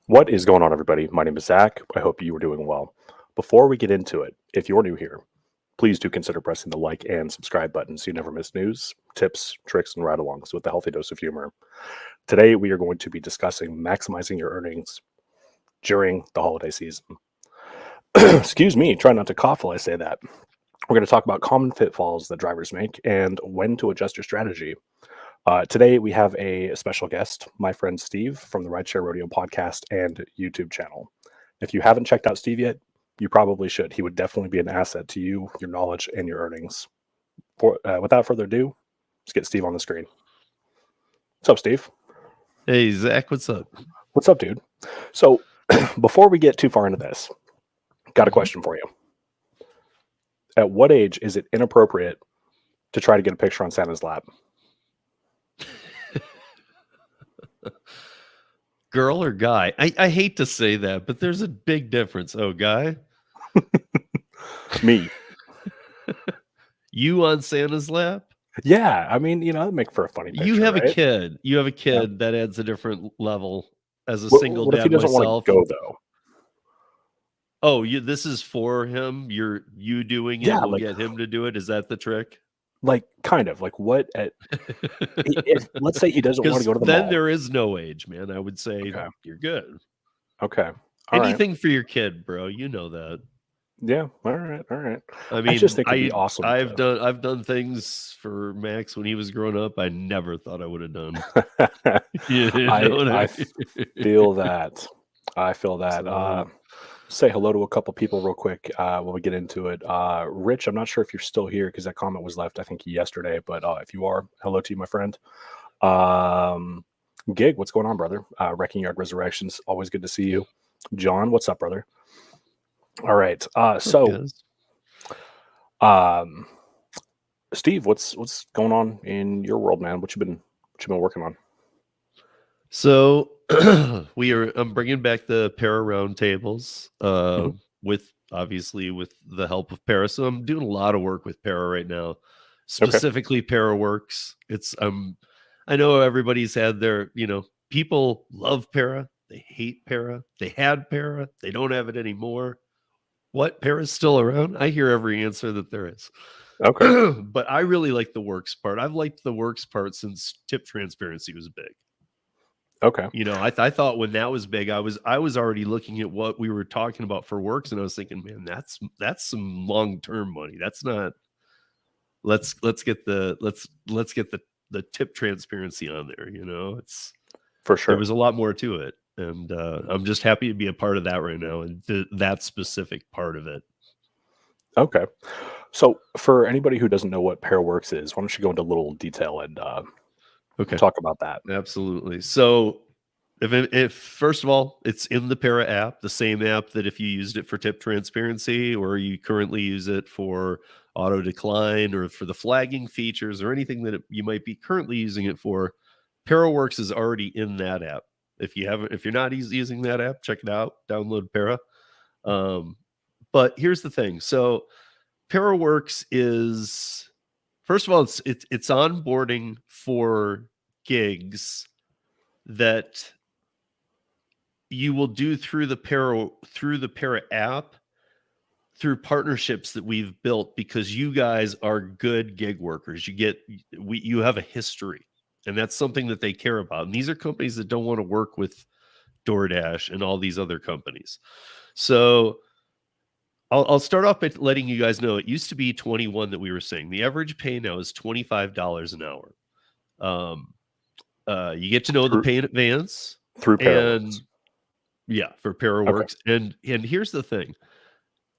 What is going on, everybody? My name is Zach. I hope you are doing well. Before we get into it, if you're new here, please do consider pressing the like and subscribe button so you never miss news, tips, tricks, and ride alongs with a healthy dose of humor. Today, we are going to be discussing maximizing your earnings during the holiday season. Excuse me, try not to cough while I say that. We're going to talk about common pitfalls that drivers make and when to adjust your strategy. Today, we have a special guest, my friend Steve from the Rideshare Rodeo podcast and YouTube channel. If you haven't checked out Steve yet, you probably should. He would definitely be an asset to you, your knowledge, and your earnings. Without further ado, let's get Steve on the screen. What's up, Steve? Hey, Zach, what's up? What's up, dude? So, before we get too far into this, got a question for you. At what age is it inappropriate to try to get a picture on Santa's lap? Girl or guy? I hate to say that, but there's a big difference. Oh, guy? Me. You on Santa's lap? Yeah, I mean, that'd make for a funny picture, You have right? a kid. You have a kid that adds a different level as a What single if he dad doesn't want myself. to go, though? Oh, this is for him? You doing it will get him to do it? Is that the trick? Like, kind of. Like, what let's say he doesn't want to go to the mall. Then there is no age, man. I would say you're good. Okay. Anything for your kid, bro. You know that. Yeah. All right. I mean, I just think it'd be awesome. I've done things for Max when he was growing up I never thought I would have done. I feel that. So, say hello to a couple people real quick when we get into it. Rich, I'm not sure if you're still here because that comment was left, I think, yesterday. But if you are, hello to you, my friend. Gig, what's going on, brother? Wrecking Yard Resurrections, always good to see you. John, what's up, brother? All right. Steve, what's going on in your world, man? What you been working on? So I'm bringing back the Para roundtables with the help of Para. So I'm doing a lot of work with Para right now, specifically ParaWorks. It's I know everybody's had their, people love Para, they hate Para, they had Para, they don't have it anymore. What? Para's still around? I hear every answer that there is. Okay. But I really like the works part. I've liked the works part since tip transparency was big. Okay. I thought when that was big, I was already looking at what we were talking about for works, and I was thinking, man, that's some long-term money. That's not. Let's get the tip transparency on there. It's for sure. There was a lot more to it, and I'm just happy to be a part of that right now, and that specific part of it. Okay. So for anybody who doesn't know what ParaWorks is, why don't you go into a little detail and talk about that? Absolutely. So if first of all, it's in the Para app, the same app that if you used it for tip transparency or you currently use it for auto decline or for the flagging features or anything that you might be currently using it for, ParaWorks is already in that app. If you're not using that app, check it out, download Para. But here's the thing. So ParaWorks is, first of all, it's onboarding for gigs that you will do through the Para app, through partnerships that we've built, because you guys are good gig workers. You have a history, and that's something that they care about. And these are companies that don't want to work with DoorDash and all these other companies. So I'll start off by letting you guys know it used to be 21 that we were saying. The average pay now is $25 an hour. You get to know the pay in advance through ParaWorks. For ParaWorks. Okay. And here's the thing.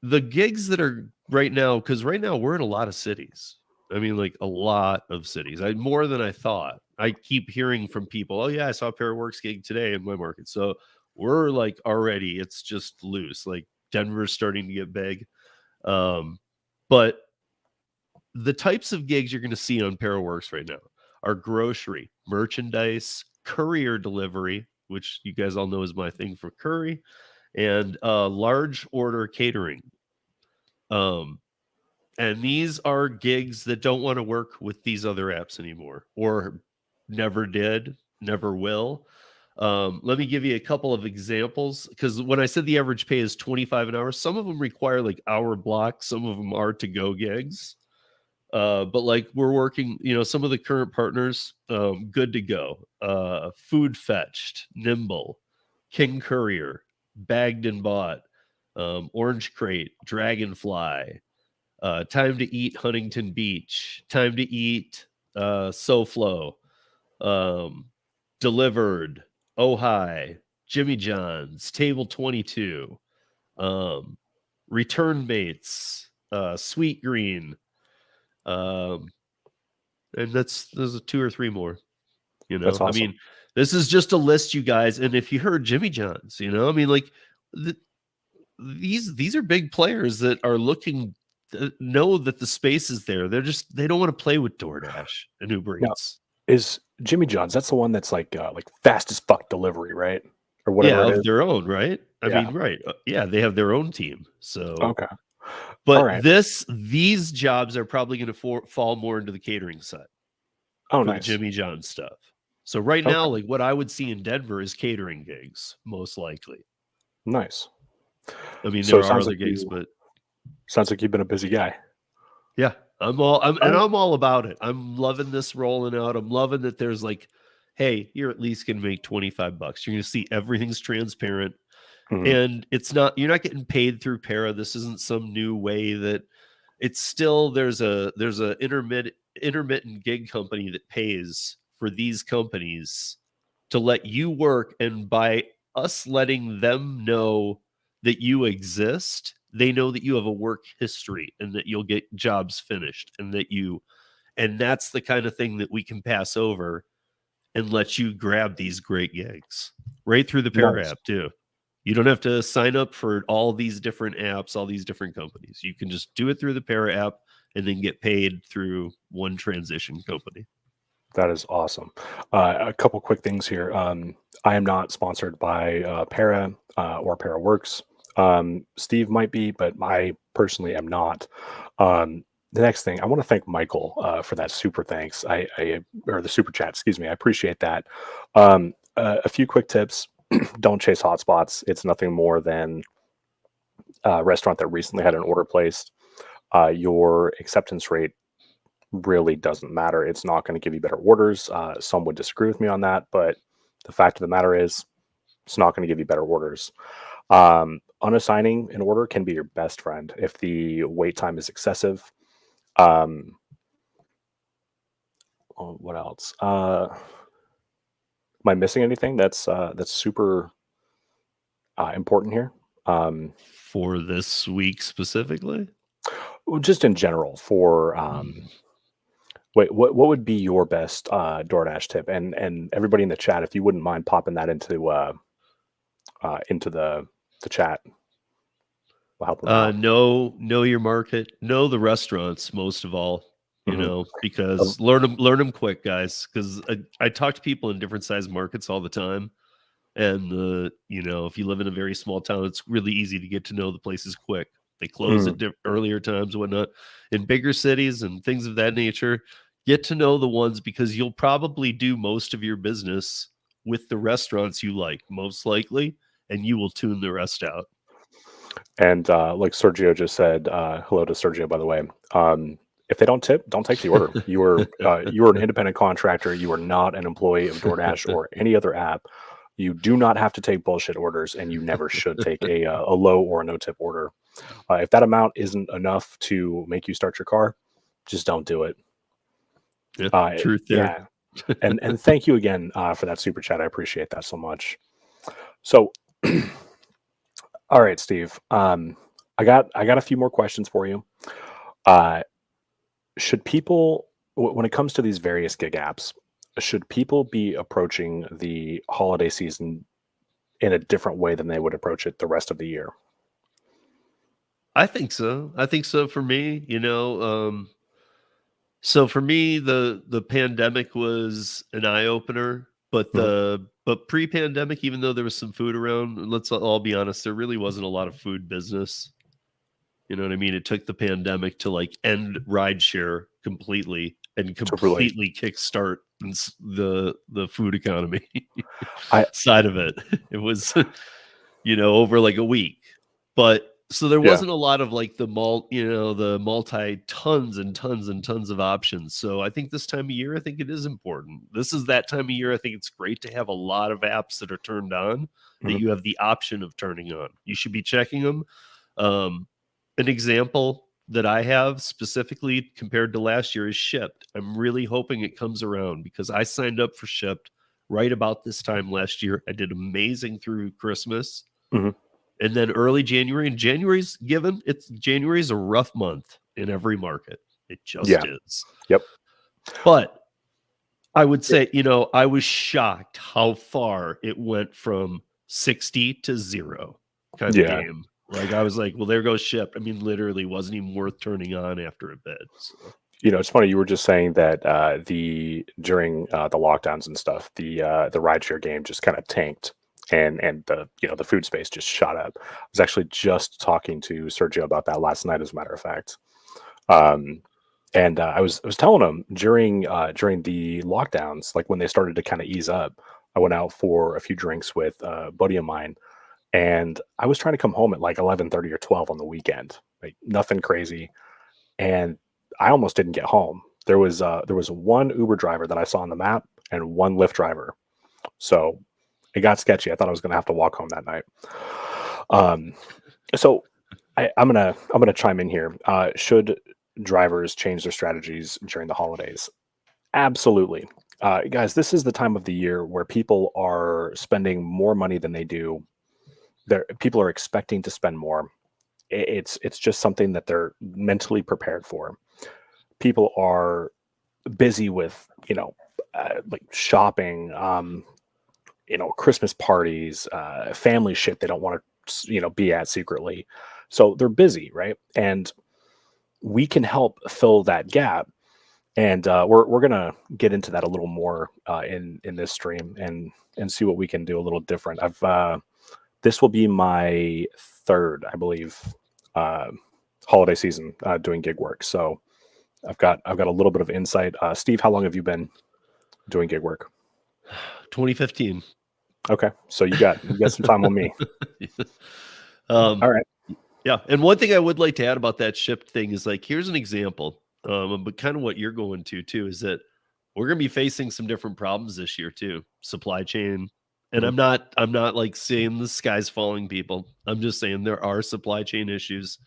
The gigs that are right now, because right now we're in a lot of cities. I mean, like a lot of cities. More than I thought. I keep hearing from people, oh yeah, I saw a ParaWorks gig today in my market. So we're like already, it's just loose. Like Denver's starting to get big. But the types of gigs you're going to see on ParaWorks right now are grocery, merchandise, courier delivery, which you guys all know is my thing for curry, and large order catering. And these are gigs that don't want to work with these other apps anymore, or never did, never will. Let me give you a couple of examples, because when I said the average pay is 25 an hour, some of them require like hour blocks, some of them are to go gigs. But like we're working, some of the current partners, Good to Go, Food Fetched, Nimble, King Courier, Bagged and Bought, Orange Crate, Dragonfly, Time to Eat Huntington Beach, Time to Eat, SoFlo, Delivered, Oh Hi, Jimmy John's, Table 22, Return Mates, Sweet Green, and there's 2 or 3 more. That's I awesome. mean, this is just a list, you guys. And if you heard Jimmy John's, I mean, like these are big players that are looking know that the space is there. They don't want to play with DoorDash and Uber Now, Eats. is Jimmy John's? That's the one that's like fast as fuck delivery, right? Or whatever Yeah, it of is. their own, right? I Yeah. mean, right. Yeah, they have their own team. So, Okay. All but right. these jobs are probably going to fall more into the catering side Oh, for the nice. Jimmy John stuff. So right now, Okay. like what I would see in Denver is catering gigs, most likely. Nice. I mean, So there it are other gigs, but sounds like you've been a busy guy. yeah, I'm All right. all about it. I'm loving this rolling out. I'm loving that there's like, hey, you're at least gonna make $25. You're gonna see everything's transparent. Mhm. And you're not getting paid through para. This isn't some new way that it's still there's a intermittent gig company that pays for these companies to let you work, and by us letting them know that you exist, they know that you have a work history and that you'll get jobs finished, and that's the kind of thing that we can pass over and let you grab these great gigs right through the para Nice. app too. You don't have to sign up for all these different apps, all these different companies. You can just do it through the para app and then get paid through one transition company. That is awesome. A couple quick things here. I am not sponsored by Para or ParaWorks. Steve might be, but I personally am not. The next thing, I want to thank Michael for that super thanks. Or the super chat, excuse me. I appreciate that. A few quick tips. Don't chase hotspots. It's nothing more than a restaurant that recently had an order placed. Your acceptance rate really doesn't matter. It's not going to give you better orders. Some would disagree with me on that, but the fact of the matter is, it's not going to give you better orders. Unassigning an order can be your best friend if the wait time is excessive. What else? Am I missing anything that's super important here? For this week specifically? Well, just in general for wait, what would be your best DoorDash tip? And everybody in the chat, if you wouldn't mind popping that into the chat, will help them out. Know your market, know the restaurants most of all, Mhm. because learn them quick, guys. Because I talk to people in different size markets all the time, and if you live in a very small town, it's really easy to get to know the places quick. They close at earlier times and whatnot. In bigger cities and things of that nature, get to know the ones, because you'll probably do most of your business with the restaurants you like, most likely, and you will tune the rest out. And like Sergio just said, hello to Sergio, by the way. If they don't tip, don't take the order. You are an independent contractor. You are not an employee of DoorDash or any other app. You do not have to take bullshit orders, and you never should take a low or a no tip order. If that amount isn't enough to make you start your car, just don't do it. Yeah, truth there. Yeah, and thank you again for that super chat. I appreciate that so much. So, all right, Steve. I got a few more questions for you. Uh, should people, when it comes to these various gig apps, should people be approaching the holiday season in a different way than they would approach it the rest of the year? I think so. I think so for me, so for me, the pandemic was an eye opener, but Mhm. pre-pandemic, even though there was some food around, let's all be honest, there really wasn't a lot of food business. You know what I mean? It took the pandemic to like end rideshare completely and To really, completely kickstart the food economy I side of it. It was, over like a week. But so there Yeah. wasn't a lot of like the multi tons and tons and tons of options. So I think this time of year, I think it is important. This is that time of year. I think it's great to have a lot of apps that are turned on that Mhm. you have the option of turning on. You should be checking them. An example that I have specifically compared to last year is Shipped. I'm really hoping it comes around because I signed up for Shipped right about this time last year. I did amazing through Christmas. Mhm. And then early January, and January's a rough month in every market. It just Yeah. is. Yep. But I would say, I was shocked how far it went from 60 to 0 kind of Yeah. game. Like I was like, well, there goes Shipped. I mean, literally wasn't even worth turning on after a bit. So It's funny. You were just saying that during the lockdowns and stuff, the rideshare game just kind of tanked, and the food space just shot up. I was actually just talking to Sergio about that last night, as a matter of fact. Um, and I was telling him during the lockdowns, like when they started to kind of ease up, I went out for a few drinks with a buddy of mine, and I was trying to come home at like 11:30 or 12 on the weekend, like nothing crazy, and I almost didn't get home. There was one Uber driver that I saw on the map and one Lyft driver, so it got sketchy. I thought I was gonna have to walk home that night. Um, so I'm gonna chime in here. Should drivers change their strategies during the holidays? Absolutely. Guys, this is the time of the year where people are spending more money than they do. People are expecting to spend more. It's just something that they're mentally prepared for. People are busy with like shopping, Christmas parties, family shit they don't want to be at secretly. So they're busy, right? And we can help fill that gap, and we're gonna get into that a little more in this stream, and see what we can do a little different. This will be my third, I believe, uh, holiday season doing gig work. So I've got a little bit of insight. Steve, how long have you been doing gig work? 2015. Okay, so you got some time on me. All right. Yeah. And one thing I would like to add about that Shipped thing is like, here's an example. But kind of what you're going to too is that we're going to be facing some different problems this year too. Supply chain. And Mhm. I'm not like saying the sky's falling, people. I'm just saying there are supply chain issues.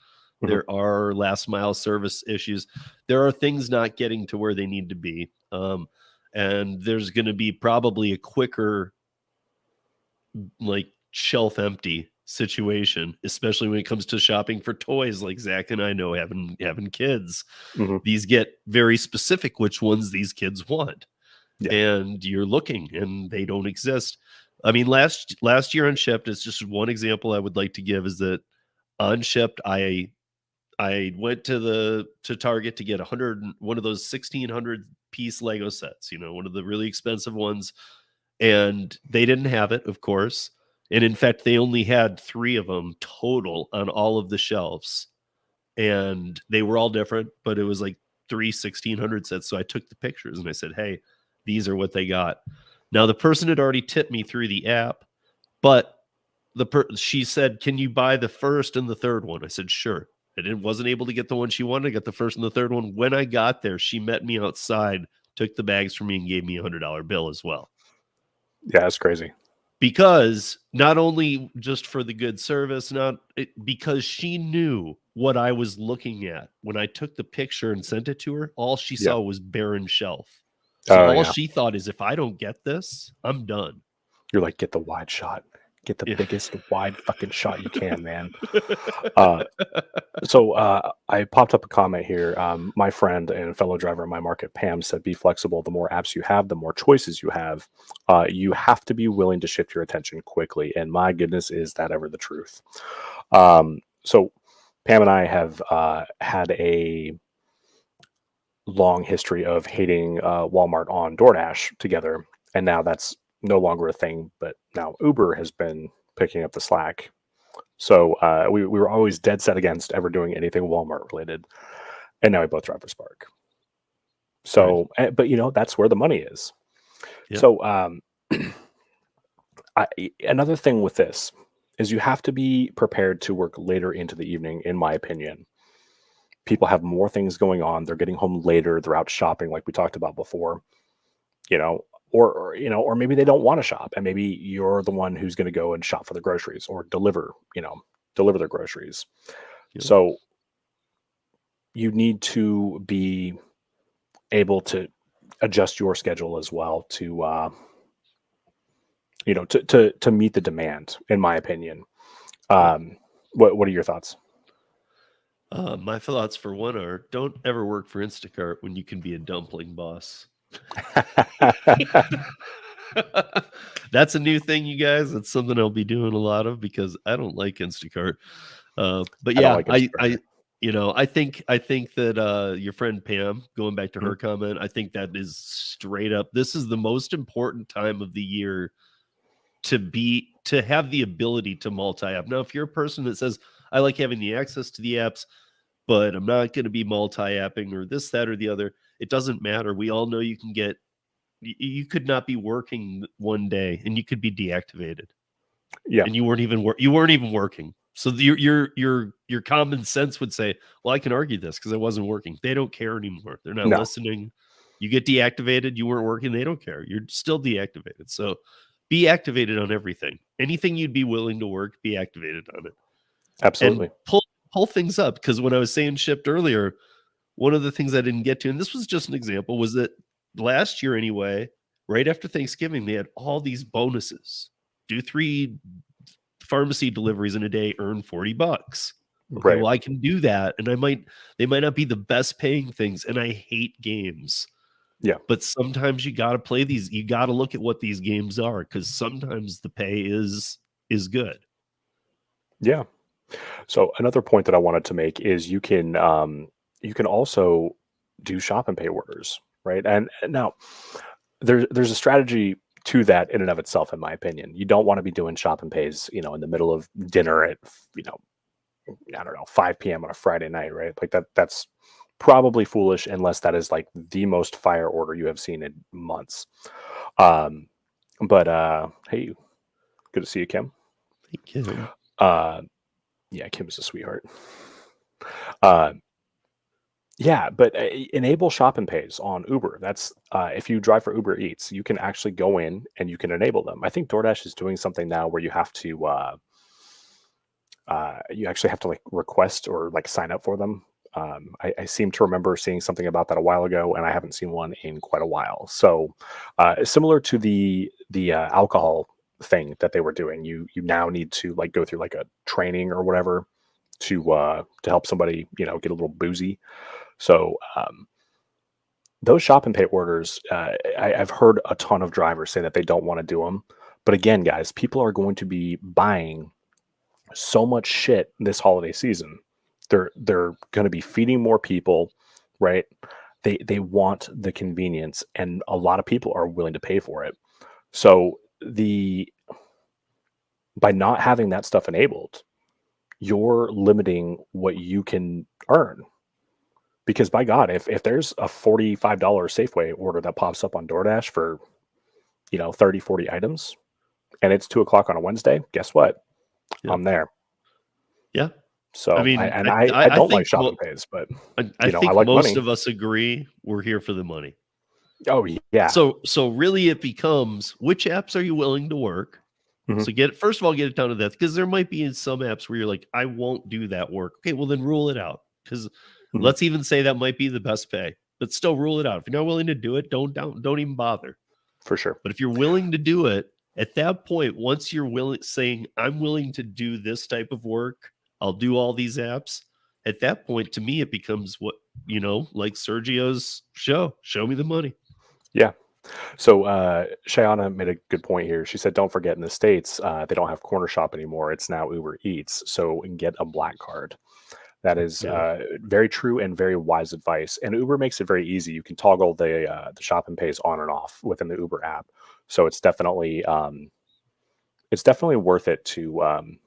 Mhm. There are last mile service issues. There are things not getting to where they need to be. And there's going to be probably a quicker like shelf empty situation, especially when it comes to shopping for toys. Like Zach and I know, having kids, Mhm. these get very specific which ones these kids want, Yeah. and you're looking and they don't exist. I mean, last year on Shipped, it's just one example I would like to give is that on Shipped, I went to Target to get one of those 1,600 piece Lego sets, one of the really expensive ones, and they didn't have it, of course. And in fact, they only had 3 of them total on all of the shelves, and they were all different, but it was like 1,600 sets. So I took the pictures and I said, "Hey, these are what they got." Now the person had already tipped me through the app, but she said, "Can you buy the first and the third one?" I said, "Sure." Wasn't able to get the one she wanted. I got the first and the third one. When I got there, she met me outside, took the bags from me, and gave me $100 bill as well. Yeah, that's crazy. Because not only just for the good service, because she knew what I was looking at when I took the picture and sent it to her. All she Yeah. saw was barren shelf. So Oh all yeah. she thought is, if I don't get this, I'm done. You're like, get the wide shot. Get the Yeah. biggest wide fucking shot you can, man. So I popped up a comment here. My friend and fellow driver in my market, Pam, said, "Be flexible. The more apps you have, the more choices you have. You have to be willing to shift your attention quickly." And my goodness, is that ever the truth? So Pam and I have had a long history of hating Walmart on DoorDash together, and now that's no longer a thing. But now Uber has been picking up the slack. So we were always dead set against ever doing anything Walmart related, and now we both drive for Spark. Right. So, but that's where the money is. Yeah. So another thing with this is you have to be prepared to work later into the evening, in my opinion. People have more things going on. They're getting home later. They're out shopping, like we talked about before. You know, or maybe they don't want to shop, and maybe you're the one who's going to go and shop for the groceries or deliver their groceries. Yeah. So you need to be able to adjust your schedule as well to to meet the demand, in my opinion. Yeah. What are your thoughts? My thoughts for one are don't ever work for Instacart when you can be a dumpling boss. That's a new thing, you guys. That's something I'll be doing a lot of because I don't like Instacart. But I don't yeah, like Instacart. I think that your friend Pam, going back to Mhm. her comment, I think that is straight up. This is the most important time of the year to have the ability to multi-app. Now, if you're a person that says, I like having the access to the apps, but I'm not going to be multi-apping or this, that, or the other, it doesn't matter. We all know you can get you could not be working one day and you could be deactivated Yeah, and you weren't even working. So your common sense would say, well, I can argue this because I wasn't working. They don't care anymore. They're not no, listening. You get deactivated, you weren't working, they don't care. You're still deactivated. So be activated on everything. Anything you'd be willing to work, be activated on it. And absolutely. pull things up. Because when I was saying shipped earlier, one of the things I didn't get to, and this was just an example, was that last year anyway, right after Thanksgiving, they had all these bonuses. Do 3 pharmacy deliveries in a day, earn $40. Okay, Right. well, I can do that. And they might not be the best paying things. And I hate games. Yeah. But sometimes you gotta play these, you gotta look at what these games are, because sometimes the pay is good. Yeah. So another point that I wanted to make is you can also do shop and pay orders, right? And now there's a strategy to that in and of itself, in my opinion. You don't want to be doing shop and pays, in the middle of dinner at you know I don't know 5 p.m. on a Friday night, right? Like that's probably foolish unless that is like the most fire order you have seen in months. Um, but hey, good to see you, Kim. Thank you. Uh, yeah, Kim is a sweetheart. Uh, Yeah, but enable shop and pays on Uber. That's if you drive for Uber Eats, you can actually go in and you can enable them. I think DoorDash is doing something now where you actually have to like request or like sign up for them. I seem to remember seeing something about that a while ago, and I haven't seen one in quite a while. So, similar to the alcohol thing that they were doing, you now need to like go through like a training or whatever to help somebody get a little boozy. So those shop and pay orders, I've heard a ton of drivers say that they don't want to do them. But again, guys, people are going to be buying so much shit this holiday season. They're going to be feeding more people, right? They want the convenience, and a lot of people are willing to pay for it. So the by not having that stuff enabled, you're limiting what you can earn. Because by God, if there's a $45 Safeway order that pops up on DoorDash for 30, 40 items, and it's 2 o'clock on a Wednesday, guess what? Yeah. I'm there. Yeah. I So mean, I I don't like think shopping pays, but I I think like most money. of us agree we're here for the money. Oh yeah. So really it becomes, which apps are you willing to work? Mhm, So first of all, get it down to that, because there might be in some apps where you're like, I won't do that work. Okay, well then rule it out. Because mhm. let's even say that might be the best pay, but still rule it out. If you're not willing to do it, don't even bother. For sure. But if you're willing to do it, at that point, once you're willing, saying, I'm willing to do this type of work, I'll do all these apps. At that point, to me, it becomes what, like Sergio's show me the money. Yeah. So Shayana made a good point here. She said, "Don't forget, in the states, they don't have Corner Shop anymore. It's now Uber Eats. So get a black card." That is Yeah. very true and very wise advice. And Uber makes it very easy. You can toggle the shop and pays on and off within the Uber app. So it's definitely worth it to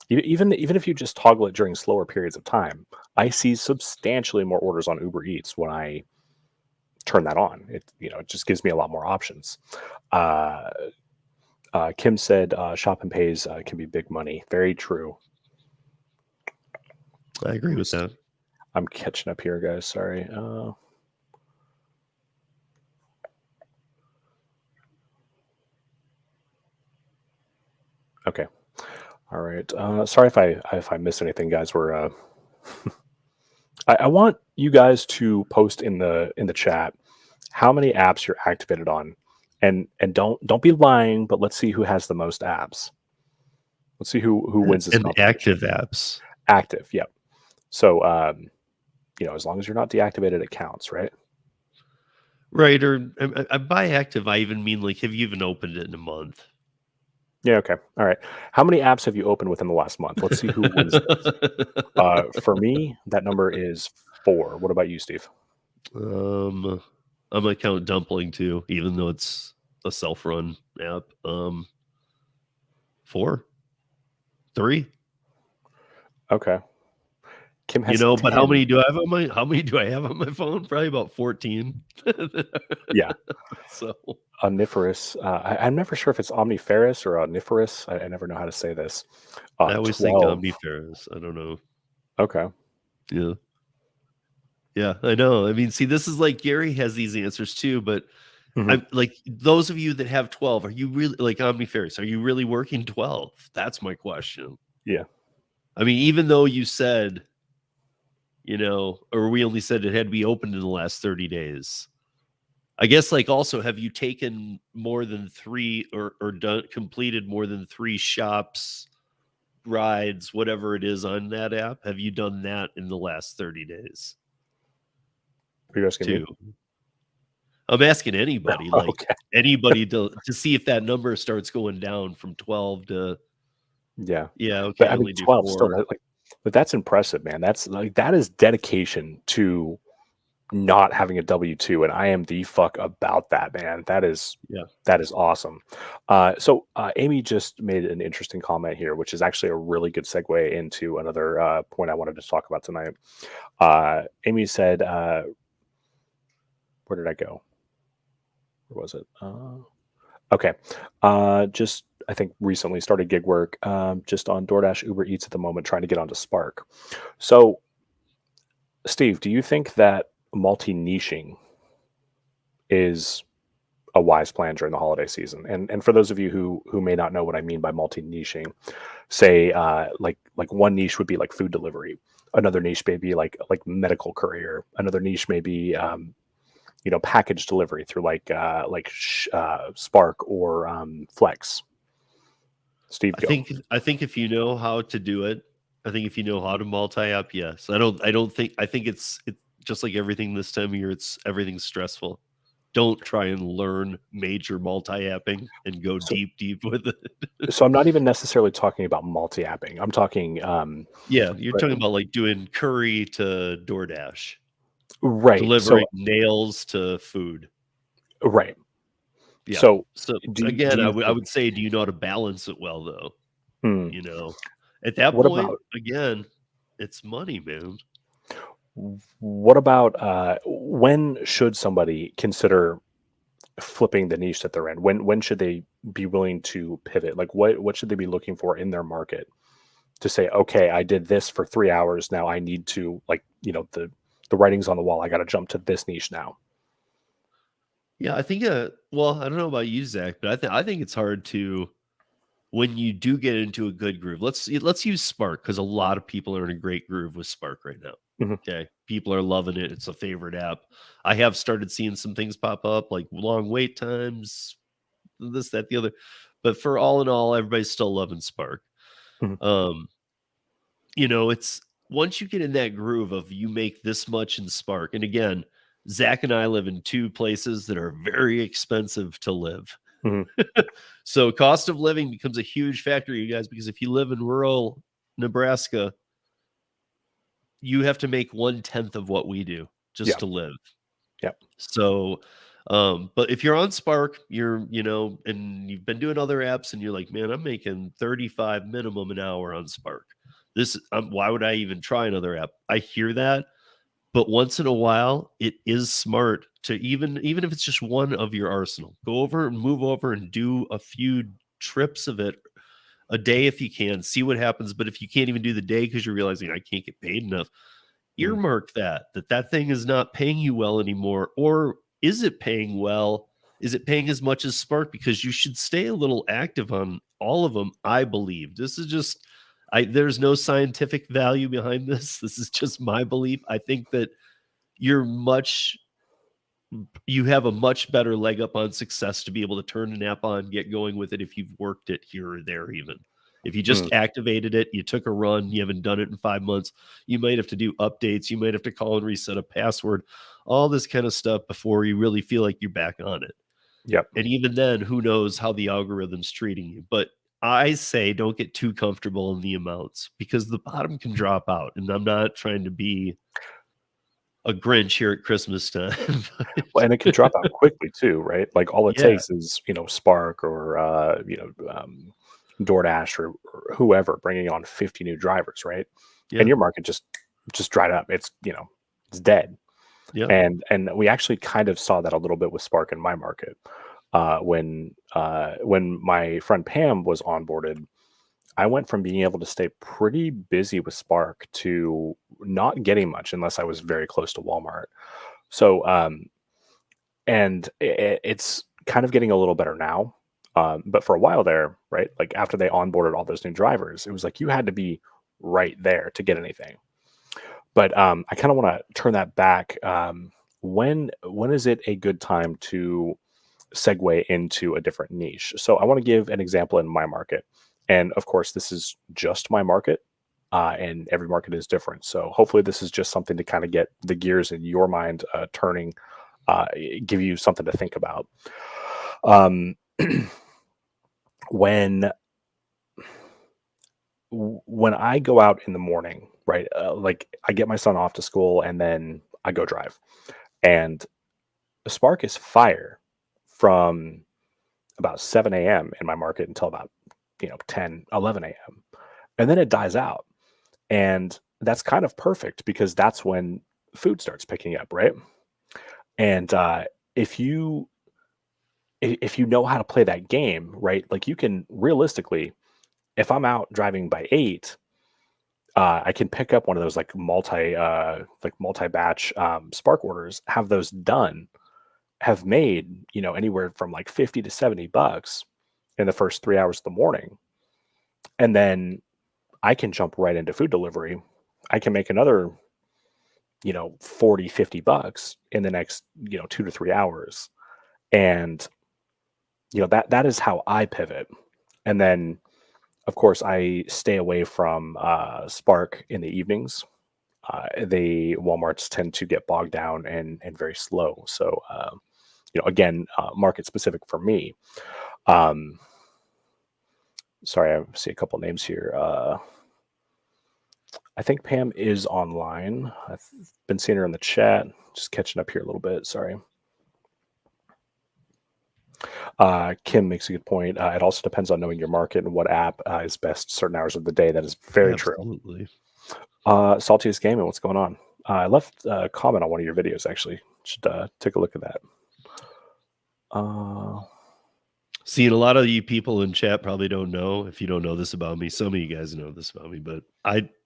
even if you just toggle it during slower periods of time. I see substantially more orders on Uber Eats when I turn that on. It it just gives me a lot more options. Uh, Kim said shop and pays can be big money. Very true. I agree with that. I'm catching up here, guys. Sorry. Okay. All right. Sorry if I miss anything, guys. We're I want you guys to post in the chat how many apps you're activated on, and don't be lying, but let's see who has the most apps. Let's see who wins this And competition. active apps. Active, yep. So as long as you're not deactivated, it counts, right? Right. Or by active, I even mean like, have you even opened it in a month? Yeah. Okay. All right. How many apps have you opened within the last month? Let's see who wins this. For me, that number is 4. What about you, Steve? I'm gonna count Dumpling too, even though it's a self-run app. 4, 3. Okay. Kim has But 10. how many do I have on my phone? Probably about 14. Yeah. So Omniferous. I'm never sure if it's omniferous or omniferous. I never know how to say this. I always think 12. omniferous. I don't know. Okay. Yeah. Yeah, I know. I mean, see, this is like Gary has these answers too, but Mhm. I'm like those of you that have 12, are you really like omniferous? Are you really working 12? That's my question. Yeah. I mean, even though you said, or we only said it had to be opened in the last 30 days. I guess like also have you taken more than 3 or done completed more than 3 shops, rides, whatever it is on that app? Have you done that in the last 30 days? Are you asking me? Too. I'm asking anybody, like Okay. anybody to see if that number starts going down from 12 to Yeah. okay, But I I mean, only do 12 still, 4. but that's impressive, man. That's like, that is dedication to not having a W-2, and I am the fuck about that, man. Yeah. That is awesome. Amy just made an interesting comment here, which is actually a really good segue into another point I wanted to talk about tonight. Amy said, where did I go? Where was it? Okay. Just I think recently started gig work, just on DoorDash, Uber Eats at the moment, trying to get onto Spark. So, Steve, do you think that multi-niching is a wise plan during the holiday season? And for those of you who may not know what I mean by multi-niching, say like one niche would be like food delivery, another niche may be like medical courier, another niche may be package delivery through Spark or Flex. Steve, go. I think if you know how to do it, I think if you know how to multi-app, yes. I think it's just like everything this time of year, everything's stressful. Don't try and learn major multi-apping and go So, deep with it. so I'm not even necessarily talking about multi-apping. I'm talking Yeah, you're but- talking about like doing curry to DoorDash, right. delivering nails to food. Right. Yeah. So So do again, you I think, would say, do you know how to balance it well though? hmm, You know, at that what point, about again, it's money, man. when should somebody consider flipping the niche that they're in? When should they be willing to pivot? Like what should they be looking for in their market to say, okay, I did this for 3 hours. Now I need to the writing's on the wall. I got to jump to this niche now. Yeah, I think. Well, I don't know about you, Zach, but I think it's hard to when you do get into a good groove. Let's use Spark because a lot of people are in a great groove with Spark right now. Mhm. Okay, people are loving it. It's a favorite app. I have started seeing some things pop up like long wait times, this, that, the other. But for all in all, everybody's still loving Spark. Mhm. Um, it's once you get in that groove of you make this much in Spark, and again, Zach and I live in 2 places that are very expensive to live. Mhm. So cost of living becomes a huge factor, you guys, because if you live in rural Nebraska, you have to make 1/10 of what we do Yeah. just to live. Yeah. So, but if you're on Spark, and you've been doing other apps and you're like, man, I'm making 35 minimum an hour on Spark. Why would I even try another app? I hear that, but once in a while, it is smart to even if it's just one of your arsenal. Go over and move over and do a few trips of it a day if you can. See what happens. But if you can't even do the day because you're realizing I can't get paid enough, Mm. earmark that thing is not paying you well anymore. Or is it paying well? Is it paying as much as Spark? Because you should stay a little active on all of them, I believe. This is just there's no scientific value behind this. This is just my belief. I think that you're you have a much better leg up on success to be able to turn an app on, get going with it if you've worked it here or there. Even if you just activated it, you took a run, you haven't done it in 5 months, you might have to do updates, you might have to call and reset a password, all this kind of stuff before you really feel like you're back on it. Yep. And even then, who knows how the algorithm's treating you. But I say don't get too comfortable in the amounts because the bottom can drop out. And I'm not trying to be a Grinch here at Christmas time. Well, and it can drop out quickly too, right? Like all it Yeah. takes is, Spark or, DoorDash or whoever bringing on 50 new drivers, right? Yeah. And your market just dried up. It's, it's dead. Yeah. And we actually kind of saw that a little bit with Spark in my market. When my friend Pam was onboarded, I went from being able to stay pretty busy with Spark to not getting much unless I was very close to Walmart. So, and it's kind of getting a little better now. But for a while there, right, like after they onboarded all those new drivers, it was like you had to be right there to get anything. But I kind of want to turn that back. When is it a good time to segue into a different niche? So I want to give an example in my market. And of course, this is just my market, and every market is different. So hopefully this is just something to kind of get the gears in your mind turning, give you something to think about. Um, when I go out in the morning, right, like I get my son off to school and then I go drive. And Spark is fire from about 7 a.m. in my market until about 10, 11 a.m. And then it dies out. And that's kind of perfect because that's when food starts picking up, right? And if you know how to play that game, right, like you can realistically, if I'm out driving by 8, I can pick up one of those like multi-batch Spark orders, have those done, have made anywhere from like 50 to $70 in the first 3 hours of the morning, and then I can jump right into food delivery. I can make another 40, $50 in the next 2 to 3 hours, and that is how I pivot. And then of course I stay away from Spark in the evenings. The Walmarts tend to get bogged down and very slow. So again, market specific for me. Sorry, I see a couple names here. I think Pam is online. I've been seeing her in the chat. Just catching up here a little bit. Sorry. Kim makes a good point. It also depends on knowing your market and what app is best certain hours of the day. That is very true. Absolutely. Saltiest Gaming, what's going on? I left a comment on one of your videos, actually. Should take a look at that. Seeing a lot of you people in chat probably don't know. If you don't know this about me, some of you guys know this about me, but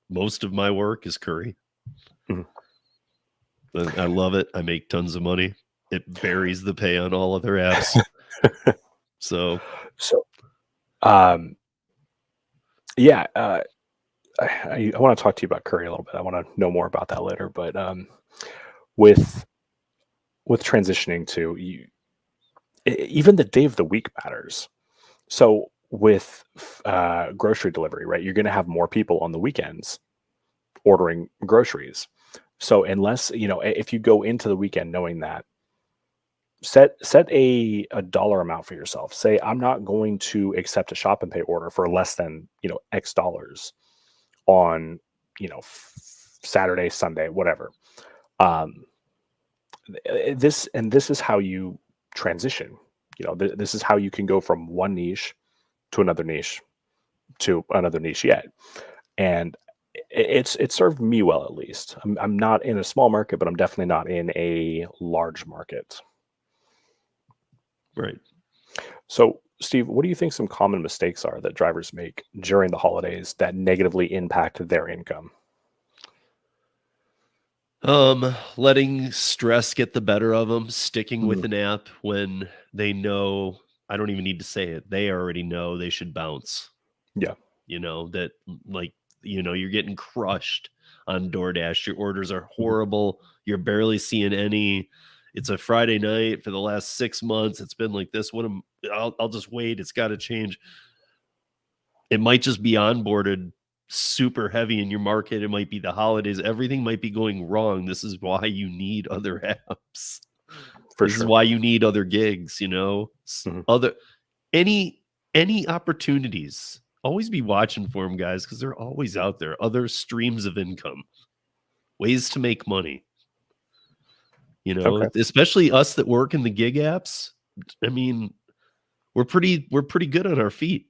most of my work is curry. I love it. I make tons of money. It buries the pay on all other apps. Yeah, I want to talk to you about curry a little bit. I want to know more about that later. But with transitioning to even the day of the week matters. So with grocery delivery, right, you're going to have more people on the weekends ordering groceries. So unless if you go into the weekend knowing that, set a dollar amount for yourself. Say I'm not going to accept a shop and pay order for less than X dollars on Saturday, Sunday, whatever. This is how you transition. This is how you can go from one niche to another niche to another niche yet. And It served me well, at least. I'm not in a small market, but I'm definitely not in a large market. Right. So, Steve, what do you think some common mistakes are that drivers make during the holidays that negatively impact their income? Letting stress get the better of them, sticking Mhm. with an app when they know, I don't even need to say it. They already know they should bounce. Yeah. That like, you're getting crushed on DoorDash. Your orders are Mhm. horrible. You're barely seeing any. It's a Friday night for the last 6 months. It's been like this. I'll just wait. It's got to change. It might just be onboarded super heavy in your market. It might be the holidays. Everything might be going wrong. This is why you need other apps. For This is sure. why you need other gigs, Mhm. other any opportunities. Always be watching for them, guys, because they're always out there. Other streams of income, ways to make money. Okay. Especially us that work in the gig apps. I mean, we're pretty good on our feet.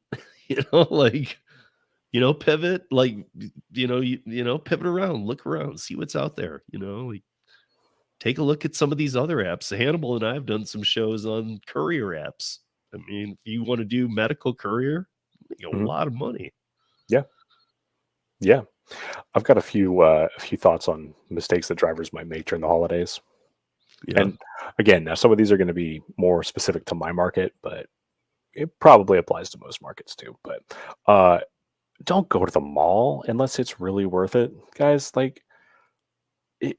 Like pivot, like pivot around, look around, see what's out there. Like take a look at some of these other apps. Hannibal and I have done some shows on courier apps. I mean, if you want to do medical courier, make a Mhm. lot of money. Yeah. Yeah. I've got a few thoughts on mistakes that drivers might make during the holidays. Yeah. And again, now some of these are going to be more specific to my market, but it probably applies to most markets too. But uh, don't go to the mall unless it's really worth it, guys. Like, it,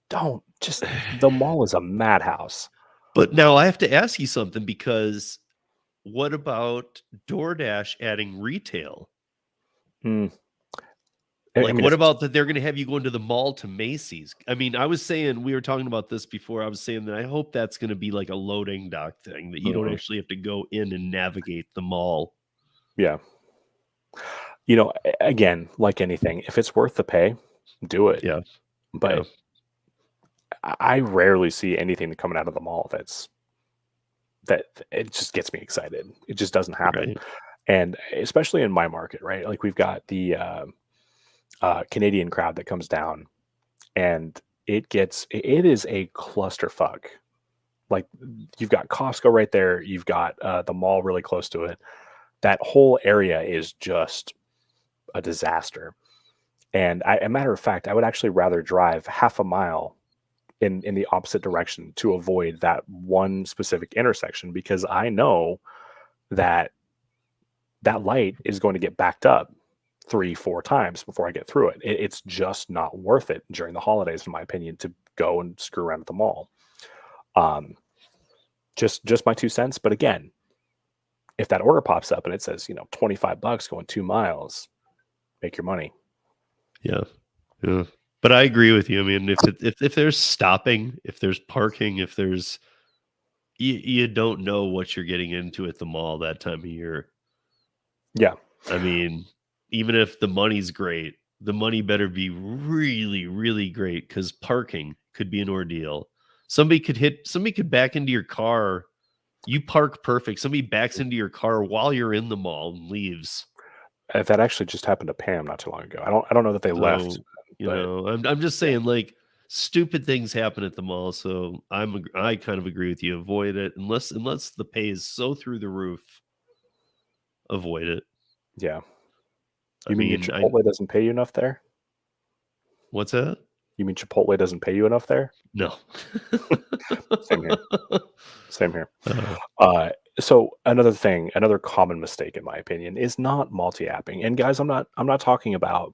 don't just the mall is a madhouse. But now I have to ask you something, because what about DoorDash adding retail? Mm, I Like, mean, what if it's about that they're gonna have you going to the mall to Macy's? I mean, I was saying, we were talking about this before. I was saying that I hope that's gonna be like a loading dock thing, that you don't mhm, actually have to go in and navigate the mall. yeah, again, like anything, if it's worth the pay, do it. Yeah, yeah, But I rarely see anything coming out of the mall that it just gets me excited. It just doesn't happen. right. And especially in my market, right? Like we've got the Canadian crowd that comes down, and it is a clusterfuck. Like you've got Costco right there, you've got the mall really close to it. That whole area is just a disaster. And a matter of fact, I would actually rather drive half a mile in the opposite direction to avoid that one specific intersection, because I know that that light is going to get backed up 3, 4 times before I get through it. It's just not worth it during the holidays, in my opinion, to go and screw around at the mall. Um, just my 2 cents. But again, if that order pops up and it says, $25 going 2 miles, make your money. Yeah, yeah. But I agree with you. I mean, if there's stopping, if there's parking, if there's you don't know what you're getting into at the mall that time of year. Yeah. I mean, even if the money's great, the money better be really, really great, because parking could be an ordeal. Somebody could back into your car. You park perfect. Somebody backs into your car while you're in the mall and leaves. That actually just happened to Pam not too long ago. I don't know that they left, So, but I'm just yeah. saying, like, stupid things happen at the mall. So I kind of agree with you. Avoid it unless the pay is so through the roof. Avoid it. Yeah. I You mean your mean, I Chipotle doesn't pay you enough there? what's that? You mean Chipotle doesn't pay you enough there? No. Same here. Same here. Uh, So another common mistake, in my opinion, is not multi-apping. And guys, I'm not talking about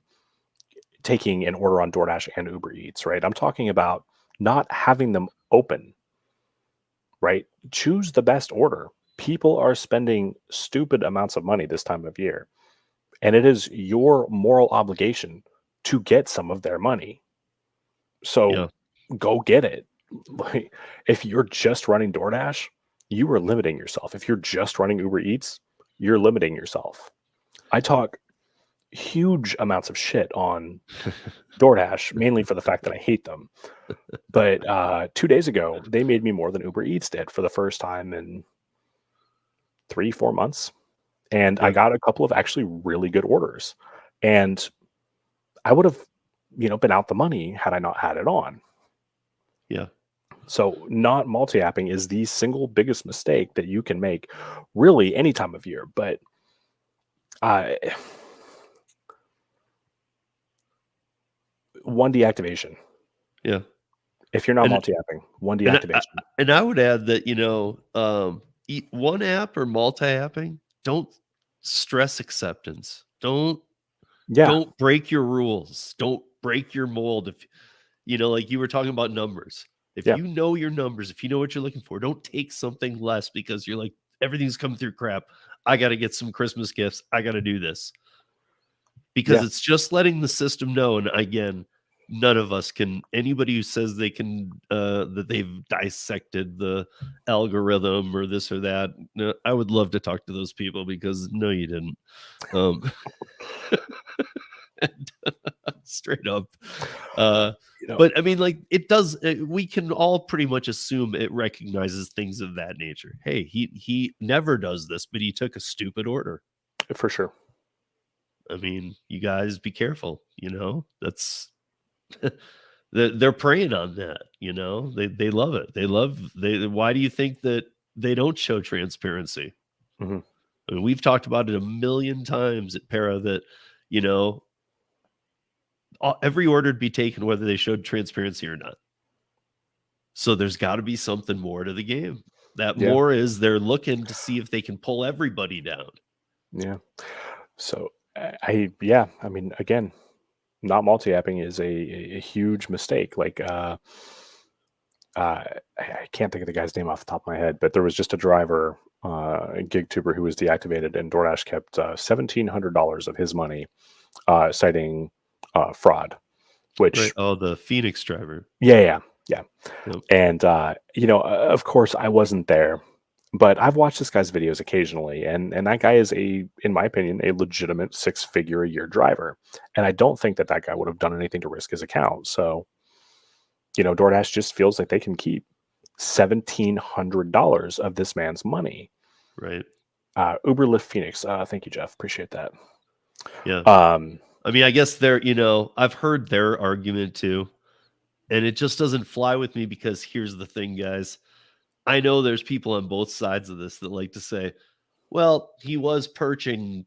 taking an order on DoorDash and Uber Eats, right? I'm talking about not having them open, right? Choose the best order. People are spending stupid amounts of money this time of year, and it is your moral obligation to get some of their money. So yeah, go get it. Like, if you're just running DoorDash, you are limiting yourself. If you're just running Uber Eats, you're limiting yourself. I talk huge amounts of shit on DoorDash, mainly for the fact that I hate them. But 2 days ago, they made me more than Uber Eats did for the first time in 3, 4 months. And I yeah, got a couple of actually really good orders. And I would have, been out the money had I not had it on. Yeah. So not multi-apping is the single biggest mistake that you can make really any time of year. But uh, one deactivation. Yeah. If you're not And multi-apping, one and deactivation. I would add that, one app or multi-apping, don't stress acceptance. Yeah. Don't break your rules. Don't break your mold. If like you were talking about numbers. If Yeah. you know your numbers, if you know what you're looking for, don't take something less because you're like, everything's coming through crap. I got to get some Christmas gifts. I got to do this. Because Yeah. it's just letting the system know. And again, none of us can, anybody who says they can, that they've dissected the algorithm or this or that. No, I would love to talk to those people because no, you didn't. And, straight up. But I mean, like it does, we can all pretty much assume it recognizes things of that nature. Hey, he never does this, but he took a stupid order. For sure. I mean, you guys be careful, that's they're preying on that, they love it. Why do you think that they don't show transparency? Mm-hmm. I mean, we've talked about it a million times at Para that, every order would be taken whether they showed transparency or not. So there's got to be something more to the game. That more is they're looking to see if they can pull everybody down. Yeah. So I mean, again, not multi-apping is a huge mistake. Like, I can't think of the guy's name off the top of my head, but there was just a driver, a gig tuber who was deactivated, and DoorDash kept $1,700 of his money, citing fraud. Which, right. Oh, the Phoenix driver. Yeah. Yep. And of course, I wasn't there. But I've watched this guy's videos occasionally, and that guy is in my opinion, a legitimate 6-figure a year driver. And I don't think that guy would have done anything to risk his account. So, DoorDash just feels like they can keep $1,700 of this man's money. Right. Uber Lyft Phoenix. Thank you, Jeff. Appreciate that. Yeah. I mean, I guess I've heard their argument too, and it just doesn't fly with me because here's the thing, guys. I know there's people on both sides of this that like to say, well, he was purging